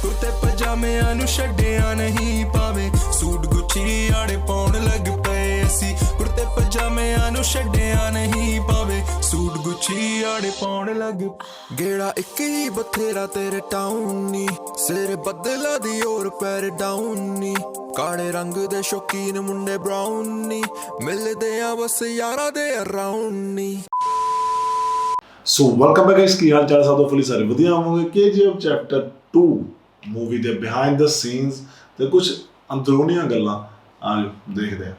कुर्ते पजामिਆਂ ਨੂੰ ਛੱਡਿਆ ਨਹੀਂ ਪਾਵੇ ਸੂਟ ਗੁੱਚੀ ਆੜੇ ਪਾਉਣ ਲੱਗ ਪਏ ਅਸੀਂ ਕੁਰਤੇ ਪਜਾਮਿਆਂ ਨੂੰ ਛੱਡਿਆ ਨਹੀਂ ਪਾਵੇ ਸੂਟ ਗੁੱਚੀ ਆੜੇ ਪਾਉਣ ਲੱਗ ਗੇੜਾ ਇੱਕ ਹੀ ਬਥੇਰਾ ਤੇਰੇ ਟਾਊਨ ਨੀ ਸਿਰ ਬੱਦਲਾ ਦੀ ਔਰ ਪੈਰ ਡਾਊਨ ਨੀ ਕਾਲੇ ਰੰਗ ਦੇ ਸ਼ੌਕੀਨ ਮੁੰਡੇ ਬ੍ਰਾਊਨ ਨੀ ਮਿਲਦੇ ਆ ਬਸ ਯਾਰਾਂ ਦੇ ਅਰਾਊਂਡ ਨੀ सो वेलकम बैक गाइस की हाल चाल सब फुली सारे वधिया होवोगे केजीएफ चैप्टर 2 मूवी दे बिहाइंड द सीन्स ते कुछ अंदरूनी गल्लां आज देखदे हैं।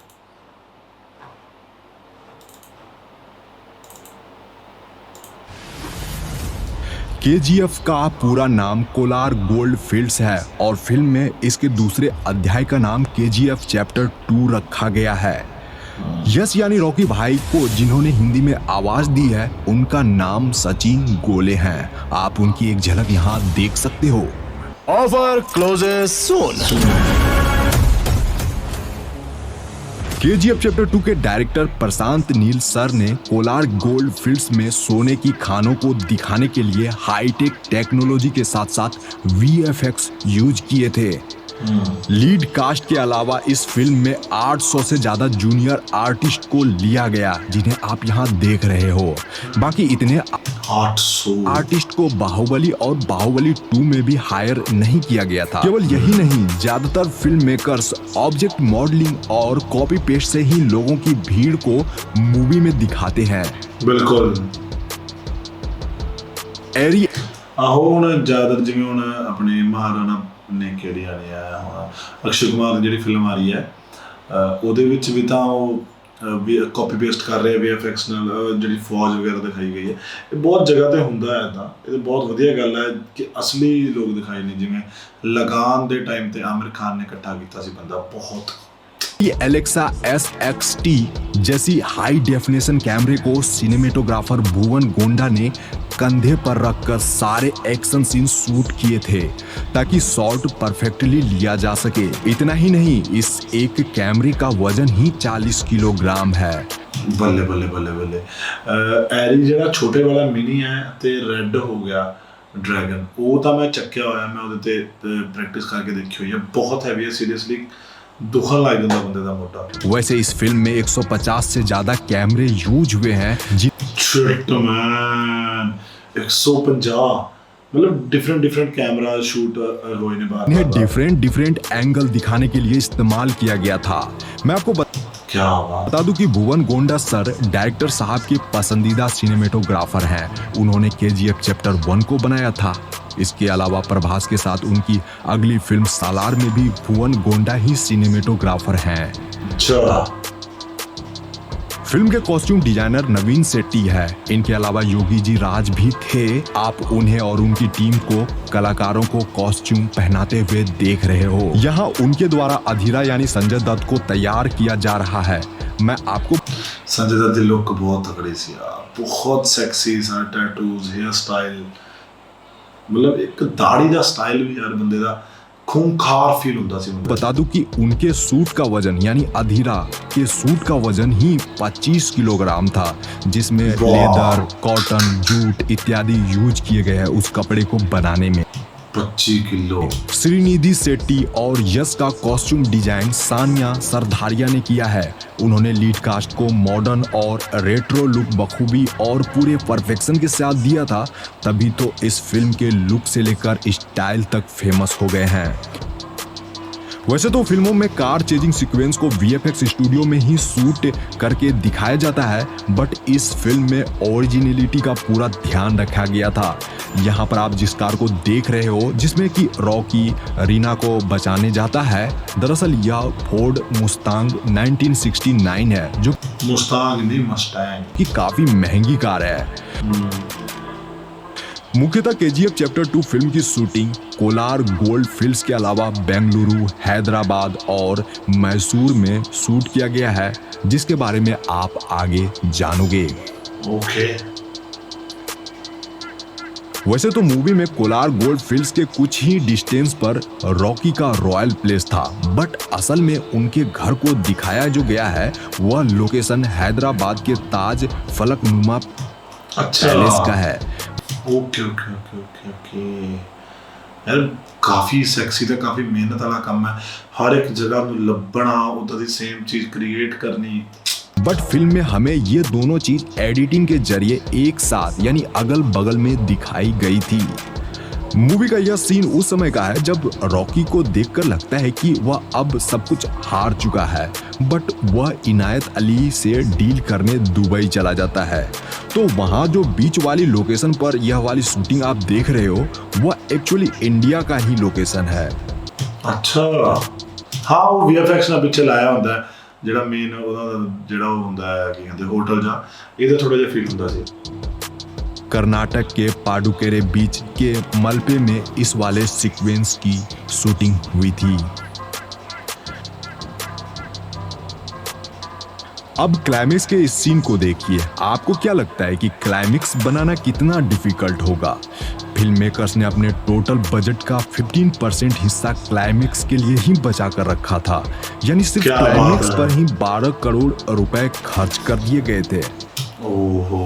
केजीएफ का पूरा नाम कोलार गोल्ड फील्ड्स है और फिल्म में इसके दूसरे अध्याय का नाम केजीएफ चैप्टर 2 रखा गया है। यस यानी रॉकी भाई को जिन्होंने हिंदी में आवाज दी है उनका नाम सचिन गोले हैं। आप उनकी एक झलक यहाँ देख सकते हो। ऑफर क्लोजेस सून। केजीएफ चैप्टर 2 के डायरेक्टर प्रशांत नील सर ने कोलार गोल्ड फील्ड्स में सोने की खानों को दिखाने के लिए हाईटेक टेक्नोलॉजी के साथ साथ वीएफएक्स यूज किए थे। लीड कास्ट के अलावा इस फिल्म में 800 से ज्यादा जूनियर आर्टिस्ट को लिया गया जिन्हें आप यहाँ देख रहे हो। बाकी इतने 800 आर्टिस्ट को बाहुबली और बाहुबली 2 में भी हायर नहीं किया गया था। केवल यही नहीं, ज्यादातर फिल्म मेकर्स ऑब्जेक्ट मॉडलिंग और कॉपी पेस्ट से ही लोगों की भीड़ को मूवी में दिखाते हैं। बिल्कुल एरी आहो हुण ज्यादातर जिवें हुण अपने महाराणा ने किहड़ी आनी आया हुण अक्षय कुमार की जिहड़ी फिल्म आ रही है ਉਹਦੇ ਵਿੱਚ ਵੀ ਤਾਂ ਉਹ ਵੀ ਕਾਪੀ ਪੇਸਟ ਕਰ ਰਹੇ VFX ਨਾਲ ਜਿਹੜੀ ਫੌਜ ਵਗੈਰਾ ਦਿਖਾਈ ਗਈ ਹੈ। ਇਹ ਬਹੁਤ ਜਗ੍ਹਾ ਤੇ ਹੁੰਦਾ ਹੈ ਤਾਂ ਇਹ ਬਹੁਤ ਵਧੀਆ ਗੱਲ ਹੈ ਕਿ ਅਸਲੀ ਲੋਕ ਦਿਖਾਏ ਨੇ। ਜਿਵੇਂ ਲਗਾਨ ਦੇ ਟਾਈਮ ਤੇ ਆमिर खान ने इकट्ठा ਕੀਤਾ ਸੀ ਬੰਦਾ ਬਹੁਤ। एलेक्सा SXT जैसी हाई डेफिनेशन कैमरे को सिनेमेटोग्राफर भुवन गोंडा ने कंधे पर रखकर सारे एक्शन सीन शूट किए थे ताकि शॉट परफेक्टली लिया जा सके। इतना ही नहीं, इस एक कैमरे का वजन ही 40 किलोग्राम है। बल्ले बल्ले बल्ले बल्ले एरी ਜਿਹੜਾ ਛੋਟੇ ਵਾਲਾ ਮਿਨੀ ਹੈ ਤੇ ਰੈੱਡ ਹੋ ਗਿਆ ड्रैगन ਉਹ ਤਾਂ ਮੈਂ ਚੱਕਿਆ ਹੋਇਆ, ਮੈਂ ਉਹਦੇ ਤੇ ਪ੍ਰੈਕਟਿਸ ਕਰਕੇ ਦੇਖੀ ਹੋਈ ਹੈ। बहुत हैवी है, सीरियसली दुखन लग जाता बंदे दा मोटा। वैसे इस फिल्म में 150 से ज्यादा कैमरे यूज हुए हैं। 150 मतलब डिफरेंट कैमरा शूट हुए ने बाहर। इन्हें डिफरेंट एंगल दिखाने के लिए इस्तेमाल किया गया था। मैं आपको क्या बता दूं कि भुवन गोंडा सर डायरेक्टर साहब के पसंदीदा सिनेमेटोग्राफर हैं। उन्होंने केजीएफ चैप्टर 1 को बनाया था। इसके अलावा प्रभास के साथ उनकी अगली फिल्म सालार में भी भुवन गोंडा ही सिनेमेटोग्राफर हैं। फिल्म के कॉस्ट्यूम डिजाइनर नवीन सेट्टी है। इनके अलावा योगी जी राज भी थे। आप उन्हें और उनकी टीम को कलाकारों को कॉस्ट्यूम पहनाते हुए देख रहे हो। यहाँ उनके द्वारा अधीरा यानी संजय दत्त को तैयार किया जा रहा है। मैं आपको संजय दत्त की लुक बहुत तगड़ी सी यार, बहुत सेक्सी सा टैटूज, हेयर स्टाइल, मतलब एक दाढ़ी दा स्टाइल भी यार बंदे दा खूंखार फील होता सी। बता दूं कि उनके सूट का वजन यानी अधीरा के सूट का वजन ही 25 किलोग्राम था, जिसमें लेदर, कॉटन, जूट इत्यादि यूज किए गए हैं उस कपड़े को बनाने में। 25 किलो। श्रीनिधि शेट्टी और यश का कॉस्ट्यूम डिजाइन सानिया सरधारिया ने किया है। उन्होंने लीड कास्ट को मॉडर्न और रेट्रो लुक बखूबी और पूरे परफेक्शन के साथ दिया था, तभी तो इस फिल्म के लुक से लेकर स्टाइल तक फेमस हो गए हैं। वैसे तो फिल्मों में कार चेजिंग सीक्वेंस को VFX स्टूडियो में ही शूट करके दिखाया जाता है, बट इस फिल्म में ओरिजिनलिटी का पूरा ध्यान रखा गया था। यहाँ पर आप जिस कार को देख रहे हो जिसमें कि रॉकी रीना को बचाने जाता है, दरअसल यह फोर्ड मुस्तांग 1969 है, जो मुस्तांग नहीं मस्टैंग की काफी महंगी कार है। मुख्यतः केजीएफ चैप्टर 2 फिल्म की शूटिंग कोलार गोल्ड फील्ड्स के अलावा बेंगलुरु, हैदराबाद और मैसूर में शूट किया गया है, जिसके बारे में आप आगे जानोगे। ओके। वैसे तो मूवी में कोलार गोल्ड फील्ड्स के कुछ ही डिस्टेंस पर रॉकी का रॉयल प्लेस था, बट असल में उनके घर को दिखाया जो गया है वह लोकेशन हैदराबाद के ताज फलकनुमा पैलेस का है। Okay okay okay okay okay यार ਕਾਫੀ ਸੈਕਸੀ ਤੇ ਕਾਫੀ ਮਿਹਨਤ ਵਾਲਾ ਕੰਮ ਹੈ। ਹਰ ਇੱਕ ਜਗ੍ਹਾ ਨੂੰ ਲੱਭਣਾ, ਉਦਾਂ ਦੀ सेम चीज क्रिएट करनी। बट फिल्म में हमें ये दोनों चीज एडिटिंग के जरिए एक साथ यानी अगल बगल में दिखाई गई थी। मूवी का यह सीन उस समय का है जब रॉकी को देखकर लगता है कि वह अब सब कुछ हार चुका है, बट वह इनायत अली से डील करने दुबई चला जाता है। तो वहाँ जो बीच वाली लोकेशन पर यह वाली शूटिंग आप देख रहे हो, वह एक्चुअली इंडिया का ही लोकेशन है। अच्छा हाँ, वो VFX ਨਾਲ ਪਿੱਛੇ ਲਾਇਆ ਹੁੰਦਾ ਹੈ, ਜਿਹੜਾ ਮੇਨ ਉਹਦਾ ਜਿਹੜਾ ਉਹ ਹੁੰਦਾ ਹੈ ਕੀ ਕਹਿੰਦੇ ਹੋਟਲ ਜਾਂ ਇਹਦਾ ਥੋੜਾ ਜਿਹਾ ਫੀਲ ਹੁੰਦਾ ਸੀ। कर्नाटक के पाडुकेरे बीच के मलपे में इस वाले सीक्वेंस की शूटिंग हुई थी। अब क्लाइमेक्स के इस सीन को देखिए, आपको क्या लगता है कि क्लाइमेक्स बनाना कितना डिफिकल्ट होगा? फिल्म मेकर्स ने अपने टोटल बजट का 15% हिस्सा क्लाइमेक्स के लिए ही बचा कर रखा था, यानी सिर्फ क्लाइमेक्स पर ही 12 करोड़ रुपए खर्च कर दिए गए थे। ओहो।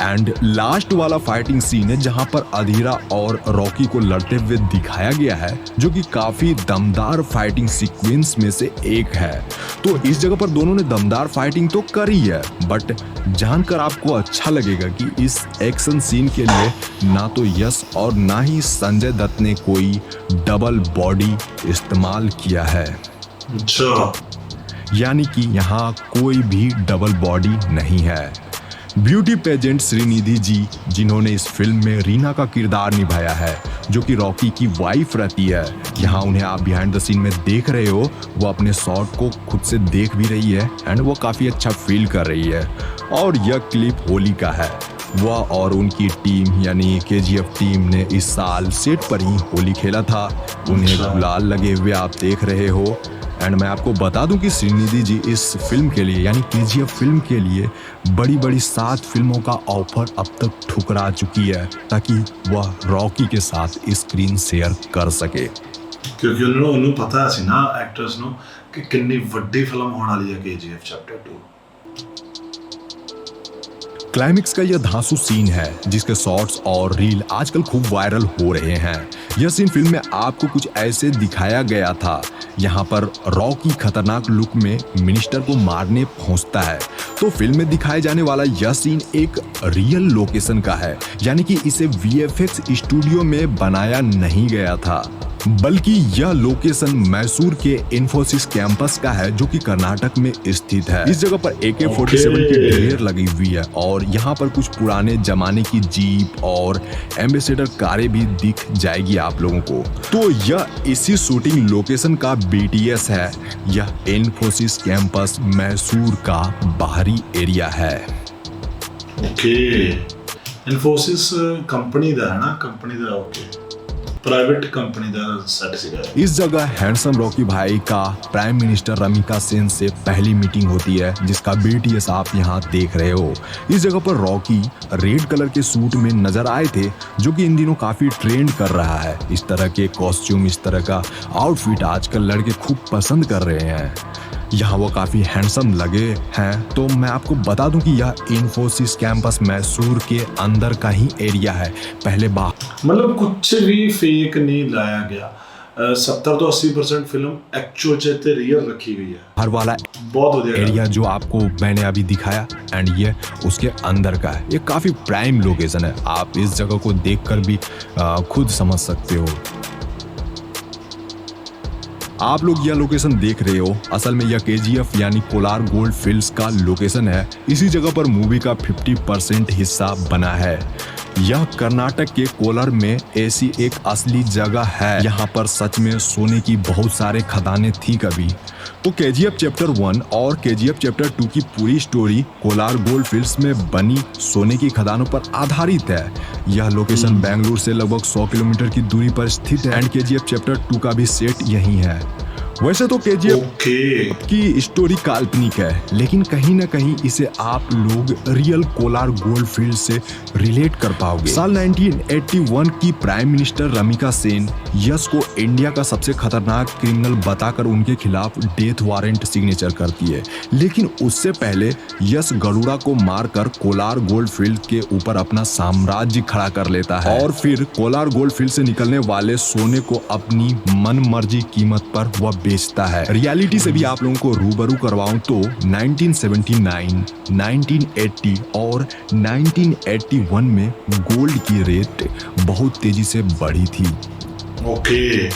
एंड लास्ट वाला फाइटिंग सीन है जहां पर अधीरा और रॉकी को लड़ते हुए दिखाया गया है, जो कि काफी दमदार फाइटिंग सीक्वेंस में से एक है। तो इस जगह पर दोनों ने दमदार फाइटिंग तो करी है, बट जानकर आपको अच्छा लगेगा कि इस एक्शन सीन के लिए ना तो यश और ना ही संजय दत्त ने कोई डबल बॉडी इस्तेमाल किया है। अच्छा, यानी कि यहाँ कोई भी डबल बॉडी नहीं है। ब्यूटी पेजेंट श्रीनिधि जी, जिन्होंने इस फिल्म में रीना का किरदार निभाया है, जो कि रॉकी की वाइफ रहती है, यहाँ उन्हें आप बिहाइंड द सीन में देख रहे हो, वो अपने शॉट को खुद से देख भी रही है एंड वो काफ़ी अच्छा फील कर रही है। और यह क्लिप होली का है। वह और उनकी टीम यानी KGF टीम ने इस साल सेट पर ही होली खेला था। उन्हें गुलाल लगे हुए आप देख रहे हो। एंड मैं आपको बता दूं कि श्रीनिधि जी इस फिल्म के लिए यानी KGF फिल्म के लिए बड़ी बड़ी 7 फिल्मों का ऑफर अब तक ठुकरा चुकी है, ताकि वह रॉकी के साथ स्क्रीन शेयर कर सके। क्योंकि उन्होंने पता सी ना एक्टर्स ਨੂੰ ਕਿ ਕਿੰਨੀ ਵੱਡੀ ਫਿਲਮ ਹੋਣ ਵਾਲੀ ਹੈ KGF चैप्टर 2। क्लाइमेक्स का यह धांसू सीन है जिसके शॉट्स और रील आजकल खूब वायरल हो रहे हैं। यह सीन फिल्म में आपको कुछ ऐसे दिखाया गया था। यहाँ पर रॉकी खतरनाक लुक में मिनिस्टर को मारने पहुंचता है। तो फिल्म में दिखाए जाने वाला यह सीन एक रियल लोकेशन का है, यानी कि इसे VFX स्टूडियो में बनाया नहीं गया था, बल्कि यह लोकेशन मैसूर के इन्फोसिस कैंपस का है, जो कि कर्नाटक में स्थित है। इस जगह पर AK-47 की ढेर लगी हुई है और यहाँ पर कुछ पुराने जमाने की जीप और एम्बेसडर कारें भी दिख जाएगी आप लोगों को। तो यह इसी शूटिंग लोकेशन का BTS है। यह इन्फोसिस कैंपस मैसूर का बाहरी एरिया है। ओके, इन्फोसिस कंपनी दा है ना, कंपनी दा ओके, प्राइवेट कंपनी दा सेट सीगा। इस जगह हैंडसम रॉकी भाई का प्राइम मिनिस्टर रमिका सेन से पहली मीटिंग होती है, जिसका BTS आप यहाँ देख रहे हो। इस जगह पर रॉकी रेड कलर के सूट में नजर आए थे, जो कि इन दिनों काफी ट्रेंड कर रहा है। इस तरह के कॉस्ट्यूम, इस तरह का आउटफिट आजकल लड़के खूब पसंद कर रहे हैं। यहाँ वो काफी हैंडसम लगे हैं। तो मैं आपको बता दूं कि यह इन्फोसिस कैंपस मैसूर के अंदर का ही एरिया है। पहले मतलब कुछ भी फेक नहीं लाया गया। 70 to 80% फिल्म एक्चुअल चेते रियल रखी गई है। हर वाला बहुत बढ़िया एरिया जो आपको मैंने अभी दिखाया एंड ये उसके अंदर का है। ये काफी प्राइम लोकेशन है। आप इस जगह को देखकर भी खुद समझ सकते हो। आप लोग यह लोकेशन देख रहे हो, असल में यह KGF यानी कोलार गोल्ड फील्ड्स का लोकेशन है। इसी जगह पर मूवी का 50% हिस्सा बना है। यह कर्नाटक के कोलार में ऐसी एक असली जगह है। यहाँ पर सच में सोने की बहुत सारे खदानें थी कभी। तो KGF चैप्टर 1 और KGF चैप्टर 2 की पूरी स्टोरी कोलार गोल्ड फील्ड्स में बनी सोने की खदानों पर आधारित है। यह लोकेशन बेंगलुरु से लगभग 100 किलोमीटर की दूरी पर स्थित है एंड KGF चैप्टर 2 का भी सेट यही है। वैसे तो केजीएफ ओके की स्टोरी काल्पनिक है, लेकिन कहीं ना कहीं इसे आप लोग रियल कोलार गोल्ड फील्ड से रिलेट कर पाओगे। साल 1981 की प्राइम मिनिस्टर रमिका सेन यश को इंडिया का सबसे खतरनाक क्रिमिनल बताकर उनके खिलाफ डेथ वारंट सिग्नेचर करती है, लेकिन उससे पहले यश गरुड़ा को मारकर कोलार गोल्ड फील्ड के ऊपर अपना साम्राज्य खड़ा कर लेता है और फिर कोलार गोल्ड फील्ड से निकलने वाले सोने को अपनी मन मर्जी कीमत पर वह बेचता है। रियलिटी से भी आप लोगों को रूबरू करवाऊं तो 1979, 1980 और 1981 में गोल्ड की रेट बहुत तेजी से बढ़ी थी। ओके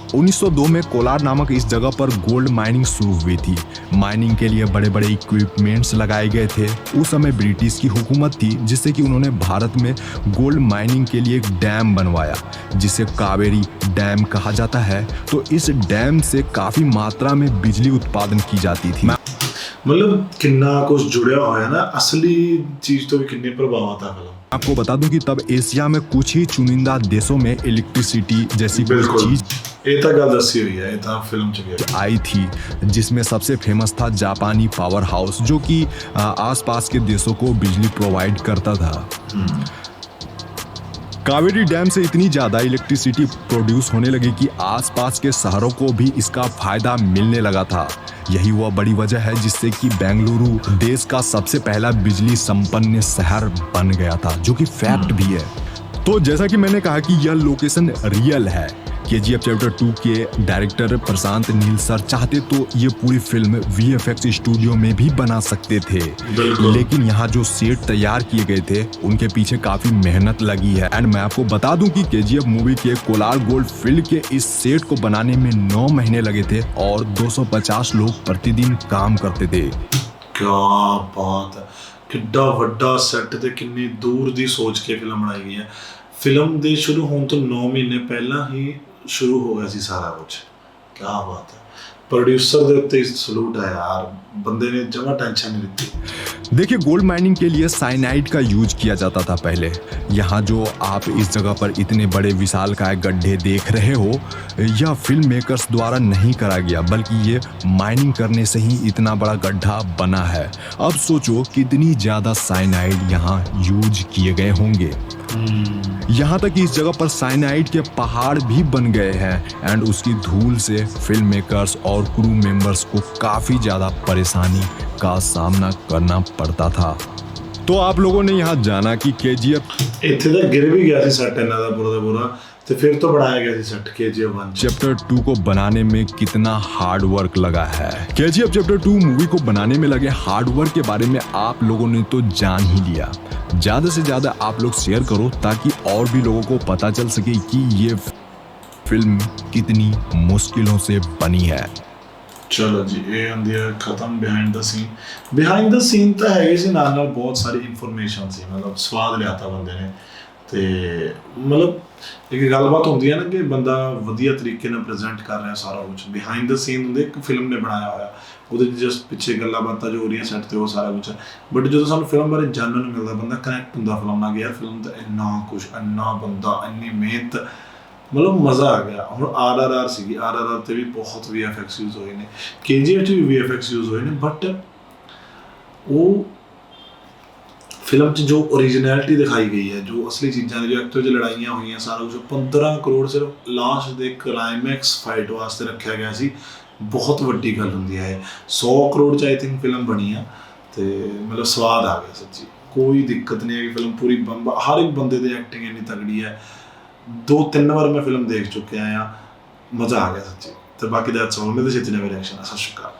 1902 में कोलार नामक इस जगह पर गोल्ड माइनिंग शुरू हुई थी। माइनिंग के लिए बड़े बड़े इक्विपमेंट्स लगाए गए थे। उस समय ब्रिटिश की हुकूमत थी, जिससे कि उन्होंने भारत में गोल्ड माइनिंग के लिए एक डैम बनवाया जिसे कावेरी डैम कहा जाता है। तो इस डैम से काफी मात्रा में बिजली उत्पादन की जाती थी। मतलब किन्ना कुछ जुड़िया होया ना, असली चीज तो भी किन्नी प्रभाव था फिल्म। आपको बता दूं कि तब एशिया में कुछ ही चुनिंदा देशों में इलेक्ट्रिसिटी जैसी कोई चीज गल दसी हुई है, फिल्म च आई थी, जिसमें सबसे फेमस था जापानी पावर हाउस, जो कि आसपास के देशों को बिजली प्रोवाइड करता था। कावेरी डैम से इतनी ज्यादा इलेक्ट्रिसिटी प्रोड्यूस होने लगी कि आसपास के शहरों को भी इसका फायदा मिलने लगा था। यही वह बड़ी वजह है जिससे कि बेंगलुरु देश का सबसे पहला बिजली संपन्न शहर बन गया था, जो कि फैक्ट भी है। तो जैसा कि मैंने कहा कि यह लोकेशन रियल है। केजीएफ चैप्टर 2 के डायरेक्टर प्रशांत नील सर चाहते तो ये पूरी फिल्म वीएफएक्स स्टूडियो में भी बना सकते थे, लेकिन यहाँ जो सेट तैयार किए गए थे उनके पीछे काफी मेहनत लगी है। एंड मैं आपको बता दूं कि केजीएफ मूवी के कोलार गोल्ड फील्ड के इस सेट को बनाने में 9 महीने लगे थे और 250 लोग प्रतिदिन काम करते थे। क्या बात है, किड्डा वड्डा सेट ते किन्नी दूर दी सोच के फिल्म बनाई गई है। फिल्म दे शुरू होने तो 9 महीने पहला ही शुरू हो गया सी सारा कुछ। क्या बात है, प्रोड्यूसर दे उत्ते सलूट है यार, बंदे ने जमा टेंशन नहीं ली। देखिए, गोल्ड माइनिंग के लिए साइनाइड का यूज किया जाता था पहले। यहाँ जो आप इस जगह पर इतने बड़े विशालकाय गड्ढे देख रहे हो, यह फिल्म मेकर्स द्वारा नहीं करा गया, बल्कि ये माइनिंग करने से ही इतना बड़ा गड्ढा बना है। अब सोचो कितनी ज्यादा साइनाइड यहाँ यूज किए गए होंगे। यहाँ तक कि इस जगह पर साइनाइड के पहाड़ भी बन गए हैं एंड उसकी धूल से फिल्म मेकर्स और क्रू मेंबर्स को काफी ज्यादा परेशानी का सामना करना पड़ता था। तो आप लोगों ने यहाँ जाना कि केजीएफ इत्थे तो गिर भी गया सी सेट इन्हां दा पूरा तो फिर तो बनाया गया सी सेट केजीएफ 1 चैप्टर 2 को बनाने में कितना हार्ड वर्क लगा है। केजीएफ चैप्टर 2 मूवी को बनाने में लगे हार्ड वर्क के बारे में आप लोगों ने तो जान ही लिया। ज्यादा से ज्यादा आप लोग शेयर करो ताकि और भी लोगों को पता चल सके कि ये फिल्म कितनी मुश्किलों से बनी है। चलो जी, ये होंदी है खत्म बिहाइंड द सीन तो है सी नाल बहुत सारी इन्फॉर्मेशन सी, मतलब स्वाद लिया बंदे ने। ਤੇ ਮਤਲਬ ਇੱਕ ਗੱਲਬਾਤ ਹੁੰਦੀ ਹੈ ਨਾ ਕਿ ਬੰਦਾ ਵਧੀਆ ਤਰੀਕੇ ਨਾਲ ਪ੍ਰੈਜ਼ੈਂਟ ਕਰ ਰਿਹਾ ਸਾਰਾ ਕੁਝ। ਬਿਹਾਈਂਡ ਦ ਸੀਨ ਹੁੰਦੇ ਇੱਕ ਫਿਲਮ ਨੇ ਬਣਾਇਆ ਹੋਇਆ, ਉਹਦੇ ਜਸਟ ਪਿੱਛੇ ਗੱਲਾਂ ਬਾਤਾਂ ਜੋ ਹੋ ਰਹੀਆਂ ਸੈੱਟ ਤੇ ਉਹ ਸਾਰਾ ਕੁਝ ਹੈ। ਬਟ ਜਦੋਂ ਸਾਨੂੰ ਫਿਲਮ ਬਾਰੇ ਜਾਣਨ ਨੂੰ ਮਿਲਦਾ, ਬੰਦਾ ਕਨੈਕਟ ਹੁੰਦਾ ਫਿਲਮ ਨਾਲ ਕਿ ਯਾਰ ਫਿਲਮ ਤਾਂ ਇੰਨਾ ਕੁਝ, ਇੰਨਾ ਬੰਦਾ, ਇੰਨੀ ਮਿਹਨਤ, ਮਤਲਬ ਮਜ਼ਾ ਆ ਗਿਆ। ਹੁਣ RRR ਸੀਗੀ, RRR ਤੇ ਵੀ ਬਹੁਤ VFX ਯੂਜ਼ ਹੋਏ ਨੇ, KGF 'ਚ ਵੀ VFX ਯੂਜ਼ ਹੋਏ ਨੇ, ਬਟ ਉਹ फिल्म च जो ओरिजिनैलिटी दिखाई गई है, जो असली चीज़ां जो एक्चुअल च लड़ाइयाँ हुई हैं, सारा कुछ 15 करोड़ सिर्फ लास्ट दे क्लाइमैक्स फाइट वास्ते रखा गया सी। बहुत वड्डी गल हुंदी है। 100 करोड़ च आई थिंक फिल्म बनी है, तो मतलब स्वाद आ गया सच्ची, कोई दिक्कत नहीं है कि फिल्म पूरी बंब, हर एक बंदे की एक्टिंग इन्नी तगड़ी है। 2-3 बार मैं फिल्म देख चुके हैं, मज़ा आ गया सच्ची। तो बाकी दैट्स ऑल, मेरे से इतने मेरे रिएक्शन। सत श्री अकाल।